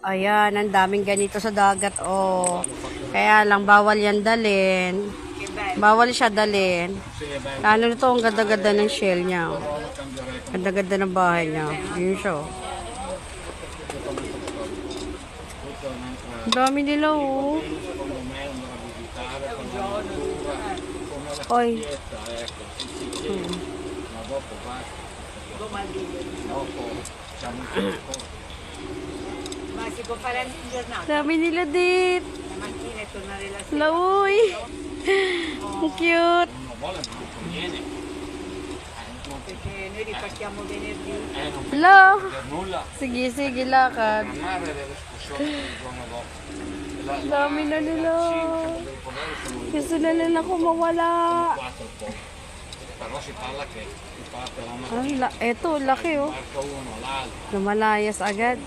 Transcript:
Ayan, ang daming ganito sa dagat, oh. Kaya lang, bawal yan dalhin. Bawal siya dalhin. Lalo nito, ang ganda-ganda ng shell niya. Oh. Ganda-ganda ng bahay niya. Yun siya, oh. Ang dami nila, oh. Oy. Dami nila dit. Lauy. Ang cute. Hello. Sige, sige, lakad. Dami na nila. Gusto na nila ako mawala. Eto, laki oh. Lumalayas agad.